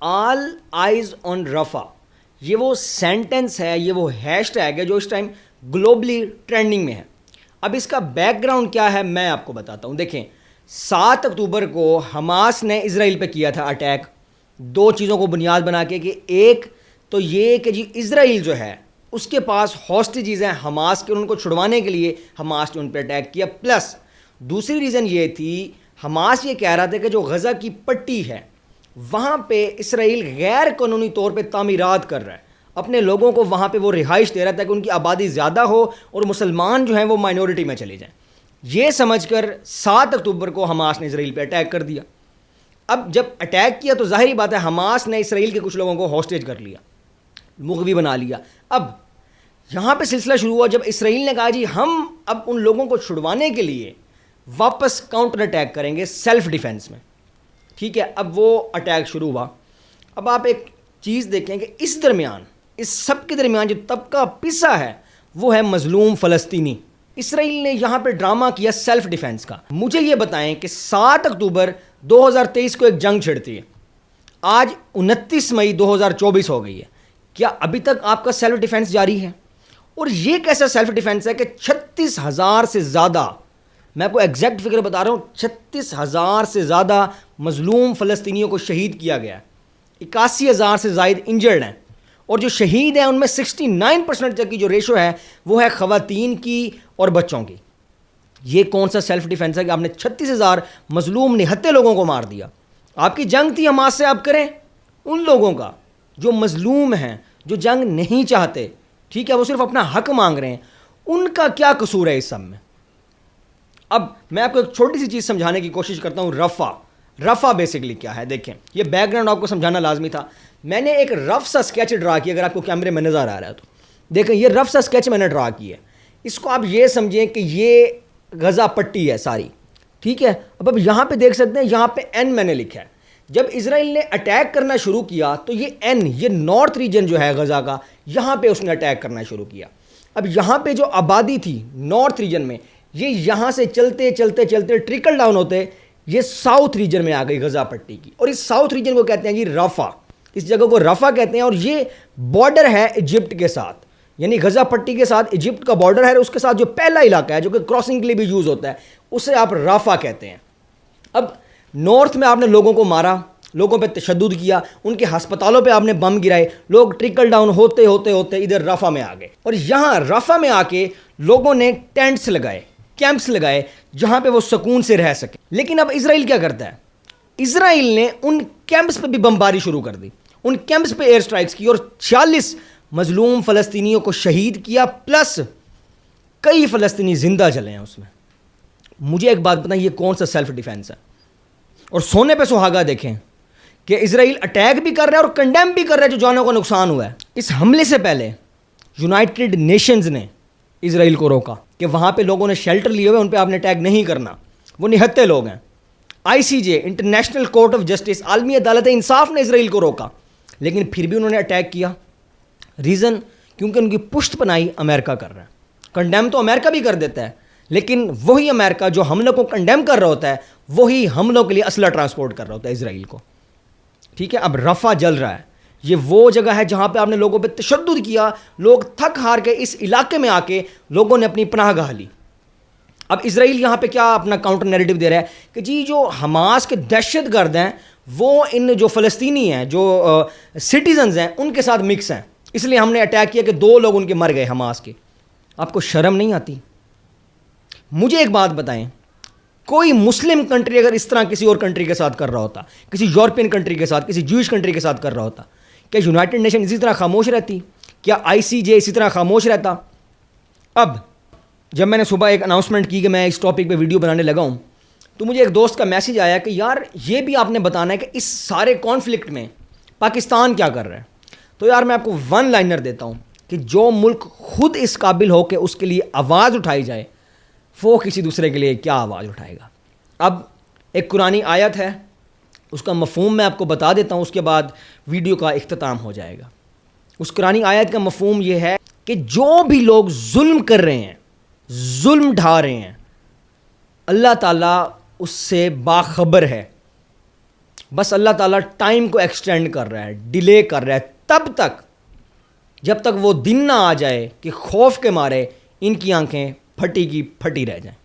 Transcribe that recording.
All eyes on رفا، یہ وہ sentence ہے، یہ وہ ہیش ٹیگ ہے جو اس ٹائم گلوبلی ٹرینڈنگ میں ہے. اب اس کا بیک گراؤنڈ کیا ہے میں آپ کو بتاتا ہوں. دیکھیں 7 اکتوبر کو حماس نے اسرائیل پہ کیا تھا اٹیک، دو چیزوں کو بنیاد بنا کے کہ ایک تو یہ کہ جی اسرائیل جو ہے اس کے پاس ہاسٹیجز ہیں حماس کے، ان کو چھڑوانے کے لیے حماس نے ان پہ اٹیک کیا. پلس دوسری ریزن یہ تھی، حماس یہ کہہ رہا تھا کہ جو غزہ کی پٹی ہے وہاں پہ اسرائیل غیر قانونی طور پہ تعمیرات کر رہا ہے، اپنے لوگوں کو وہاں پہ وہ رہائش دے رہا تھا کہ ان کی آبادی زیادہ ہو اور مسلمان جو ہیں وہ مائنورٹی میں چلے جائیں. یہ سمجھ کر 7 اکتوبر کو حماس نے اسرائیل پہ اٹیک کر دیا. اب جب اٹیک کیا تو ظاہری بات ہے حماس نے اسرائیل کے کچھ لوگوں کو ہاسٹیج کر لیا، مغوی بنا لیا. اب یہاں پہ سلسلہ شروع ہوا جب اسرائیل نے کہا جی ہم اب ان لوگوں کو چھڑوانے کے لیے واپس کاؤنٹر اٹیک کریں گے سیلف ڈیفenس میں. ٹھیک ہے، اب وہ اٹیک شروع ہوا. اب آپ ایک چیز دیکھیں کہ اس درمیان، اس سب کے درمیان جو طبقہ پسا ہے وہ ہے مظلوم فلسطینی. اسرائیل نے یہاں پہ ڈرامہ کیا سیلف ڈیفنس کا. مجھے یہ بتائیں کہ 7 اکتوبر 2023 کو ایک جنگ چھڑتی ہے، آج 29 مئی 2024 ہو گئی ہے، کیا ابھی تک آپ کا سیلف ڈیفنس جاری ہے؟ اور یہ کیسا سیلف ڈیفنس ہے کہ 36,000 سے زیادہ، میں آپ کو ایگزیکٹ فگر بتا رہا ہوں، 36,000 سے زیادہ مظلوم فلسطینیوں کو شہید کیا گیا ہے، 81,000 سے زائد انجرڈ ہیں، اور جو شہید ہیں ان میں 69% تک کی جو ریشو ہے وہ ہے خواتین کی اور بچوں کی. یہ کون سا سیلف ڈیفنس ہے کہ آپ نے 36,000 مظلوم نہتے لوگوں کو مار دیا؟ آپ کی جنگ تھی حماس سے، آپ کریں ان لوگوں کا جو مظلوم ہیں، جو جنگ نہیں چاہتے، ٹھیک ہے، وہ صرف اپنا حق مانگ رہے ہیں، ان کا کیا قصور ہے اس سب میں؟ اب میں آپ کو ایک چھوٹی سی چیز سمجھانے کی کوشش کرتا ہوں. رفع بیسکلی کیا ہے؟ دیکھیں یہ بیک گراؤنڈ آپ کو سمجھانا لازمی تھا. میں نے ایک رف سا اسکیچ ڈرا کیا، اگر آپ کو کیمرے میں نظر آ رہا ہے تو دیکھیں یہ رف سا اسکیچ میں نے ڈرا کیا ہے. اس کو آپ یہ سمجھیں کہ یہ غزہ پٹی ہے ساری، ٹھیک ہے. اب یہاں پہ دیکھ سکتے ہیں، یہاں پہ این میں نے لکھا ہے. جب اسرائیل نے اٹیک کرنا شروع کیا تو یہ این، یہ نارتھ ریجن جو ہے غزہ کا، یہاں پہ اس نے اٹیک کرنا شروع کیا. اب یہاں پہ جو آبادی تھی نارتھ ریجن میں، یہ یہاں سے چلتے چلتے چلتے ٹرکل ڈاؤن ہوتے یہ ساؤتھ ریجن میں آ گئی غزہ پٹی کی، اور اس ساؤتھ ریجن کو کہتے ہیں جی رفع. اس جگہ کو رفع کہتے ہیں، اور یہ بارڈر ہے ایجپٹ کے ساتھ، یعنی غزہ پٹی کے ساتھ ایجپٹ کا بارڈر ہے، اس کے ساتھ جو پہلا علاقہ ہے جو کہ کراسنگ کے لیے بھی یوز ہوتا ہے اسے آپ رفع کہتے ہیں. اب نارتھ میں آپ نے لوگوں کو مارا، لوگوں پہ تشدد کیا، ان کے ہسپتالوں پہ آپ نے بم گرائے، لوگ ٹرکل ڈاؤن ہوتے ہوتے ہوتے ادھر رفع میں آ گئے، اور یہاں رفع میں آ کے لوگوں نے ٹینٹس لگائے، کیمپس لگائے جہاں پہ وہ سکون سے رہ سکے. لیکن اب اسرائیل کیا کرتا ہے؟ اسرائیل نے ان کیمپس پہ بھی بمباری شروع کر دی، ان کیمپس پہ ایئر سٹرائکس کی، اور 46 مظلوم فلسطینیوں کو شہید کیا، پلس کئی فلسطینی زندہ جلے ہیں اس میں. مجھے ایک بات بتائیں، یہ کون سا سیلف ڈیفenس ہے؟ اور سونے پہ سہاگا دیکھیں کہ اسرائیل اٹیک بھی کر رہا ہے اور کنڈیم بھی کر رہا ہے جو جانوں کا نقصان ہوا ہے. اس حملے سے پہلے یونائٹڈ نیشنز نے اسرائیل کو روکا کہ وہاں پہ لوگوں نے شیلٹر لیے ہوئے، ان پہ آپ نے اٹیک نہیں کرنا، وہ نہتے لوگ ہیں. ICJ international court of justice, عالمی عدالت انصاف نے اسرائیل کو روکا، لیکن پھر بھی انہوں نے اٹیک کیا. ریزن؟ کیونکہ ان کی پشت پناہی امریکہ کر رہا ہے. کنڈیم تو امریکہ بھی کر دیتا ہے، لیکن وہی امریکہ جو حملوں کو کنڈیم کر رہا ہوتا ہے وہی حملوں کے لیے اسلحہ ٹرانسپورٹ کر رہا ہوتا ہے اسرائیل کو. ٹھیک ہے، اب رفع جل رہا ہے. یہ وہ جگہ ہے جہاں پہ آپ نے لوگوں پہ تشدد کیا، لوگ تھک ہار کے اس علاقے میں آ کے لوگوں نے اپنی پناہ گاہ لی. اب اسرائیل یہاں پہ کیا اپنا کاؤنٹر نیریٹو دے رہا ہے کہ جی جو حماس کے دہشت گرد ہیں وہ ان جو فلسطینی ہیں، جو سٹیزنز ہیں، ان کے ساتھ مکس ہیں، اس لیے ہم نے اٹیک کیا کہ 2 لوگ ان کے مر گئے حماس کے. آپ کو شرم نہیں آتی؟ مجھے ایک بات بتائیں، کوئی مسلم کنٹری اگر اس طرح کسی اور کنٹری کے ساتھ کر رہا ہوتا، کسی یورپین کنٹری کے ساتھ، کسی جوئش کنٹری کے ساتھ کر رہا ہوتا، کیا یونائٹڈ نیشن اسی طرح خاموش رہتی؟ کیا ICJ اسی طرح خاموش رہتا؟ اب جب میں نے صبح ایک اناؤنسمنٹ کی کہ میں اس ٹاپک پہ ویڈیو بنانے لگا ہوں تو مجھے ایک دوست کا میسیج آیا کہ یار یہ بھی آپ نے بتانا ہے کہ اس سارے کانفلکٹ میں پاکستان کیا کر رہا ہے. تو یار میں آپ کو 1 لائنر دیتا ہوں کہ جو ملک خود اس قابل ہو کہ اس کے لیے آواز اٹھائی جائے، وہ کسی دوسرے کے لیے کیا آواز اٹھائے گا. اب ایک قرآنی آیت ہے، اس کا مفہوم میں آپ کو بتا دیتا ہوں، اس کے بعد ویڈیو کا اختتام ہو جائے گا. اس قرآنی آیت کا مفہوم یہ ہے کہ جو بھی لوگ ظلم کر رہے ہیں، ظلم ڈھا رہے ہیں، اللہ تعالیٰ اس سے باخبر ہے، بس اللہ تعالیٰ ٹائم کو ایکسٹینڈ کر رہا ہے, ڈیلے کر رہا ہے تب تک جب تک وہ دن نہ آ جائے کہ خوف کے مارے ان کی آنکھیں پھٹی کی پھٹی رہ جائیں.